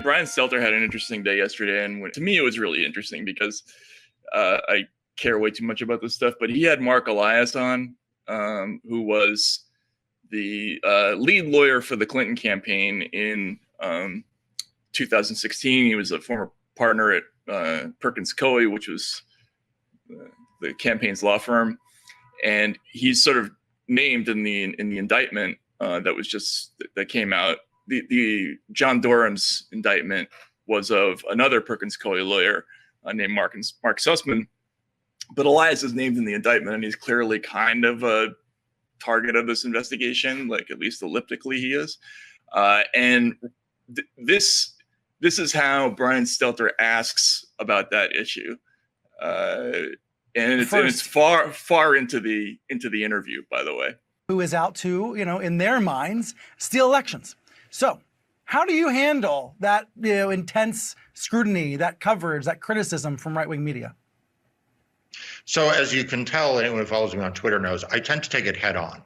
Brian Stelter had an interesting day yesterday, and to me it was really interesting because I care way too much about this stuff. But he had Marc Elias on, who was the lead lawyer for the Clinton campaign in 2016. He was a former partner at Perkins Coie, which was the campaign's law firm, and he's sort of named in the indictment that came out. The John Durham's indictment was of another Perkins Coie lawyer named Mark Sussman, but Elias is named in the indictment, and he's clearly kind of a target of this investigation, like at least elliptically he is. And this is how Brian Stelter asks about that issue, and it's far into the interview, by the way. Who is out to, in their minds, steal elections. So how do you handle that, intense scrutiny, that coverage, that criticism from right-wing media? So as you can tell, anyone who follows me on Twitter knows, I tend to take it head on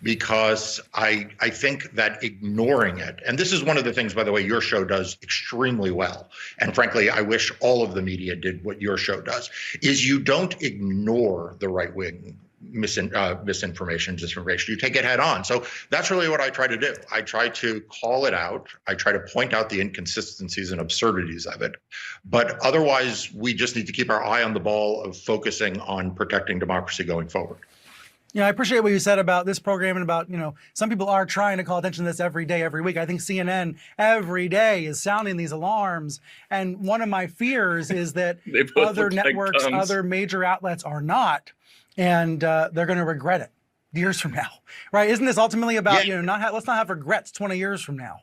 because I think that ignoring it, and this is one of the things, by the way, your show does extremely well, and frankly, I wish all of the media did what your show does, is you don't ignore the right-wing misinformation, disinformation. You take it head on. So that's really what I try to do. I try to call it out. I try to point out the inconsistencies and absurdities of it. But otherwise, we just need to keep our eye on the ball of focusing on protecting democracy going forward. I appreciate what you said about this program and about, some people are trying to call attention to this every day, every week. I think CNN every day is sounding these alarms. And one of my fears is that other networks, other major outlets are not. And they're going to regret it years from now, right? Isn't this ultimately about, let's not have regrets 20 years from now?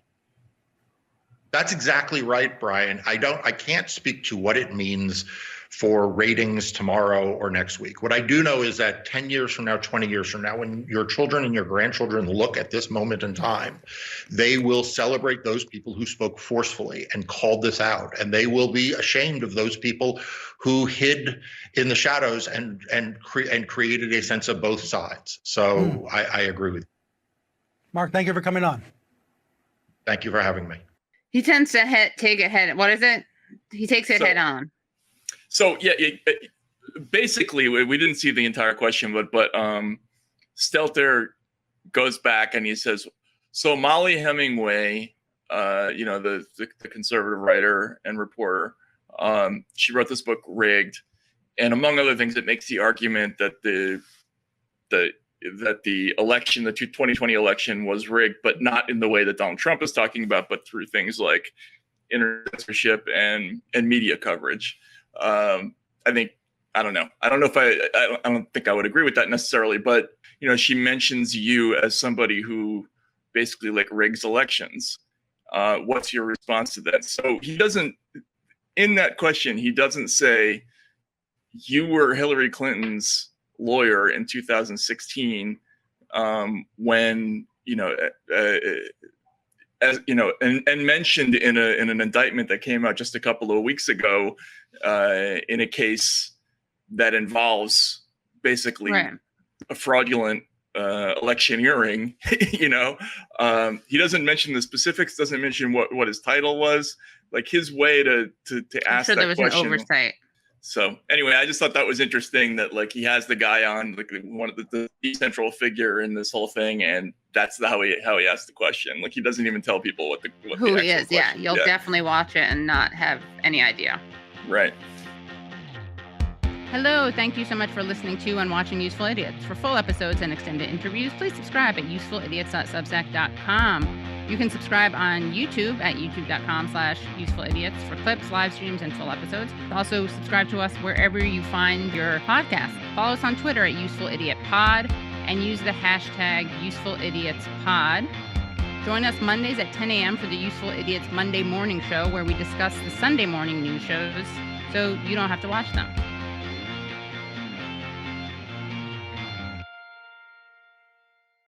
That's exactly right, Brian. I can't speak to what it means for ratings tomorrow or next week. What I do know is that 10 years from now, 20 years from now, when your children and your grandchildren look at this moment in time, they will celebrate those people who spoke forcefully and called this out. And they will be ashamed of those people who hid in the shadows and created a sense of both sides. So I agree with you. Marc, thank you for coming on. Thank you for having me. He tends to take it head. What is it? He takes it head on. So basically, we didn't see the entire question, but Stelter goes back and he says, so Molly Hemingway, the conservative writer and reporter, she wrote this book, Rigged, and among other things, it makes the argument that the election, the 2020 election, was rigged, but not in the way that Donald Trump is talking about, but through things like internet censorship and media coverage. I don't know if I don't think I would agree with that necessarily, but she mentions you as somebody who basically rigs elections. What's your response to that? So he doesn't, in that question, he doesn't say you were Hillary Clinton's lawyer in 2016 when and mentioned in an indictment that came out just a couple of weeks ago in a case that involves basically a fraudulent electioneering. He doesn't mention the specifics, doesn't mention what his title was, his way to ask that question. I'm sure there was an oversight. So anyway, I just thought that was interesting that he has the guy on, one of the central figure in this whole thing, and that's how he asked the question. He doesn't even tell people who he is. Yeah, you'll definitely watch it and not have any idea. Right. Hello, thank you so much for listening to and watching Useful Idiots. For full episodes and extended interviews, please subscribe at usefulidiots.substack.com. You can subscribe on YouTube at youtube.com/usefulidiots for clips, live streams, and full episodes. Also, subscribe to us wherever you find your podcast. Follow us on Twitter at UsefulIdiotPod and use the hashtag UsefulIdiotsPod. Join us Mondays at 10 a.m. for the Useful Idiots Monday Morning Show, where we discuss the Sunday morning news shows so you don't have to watch them.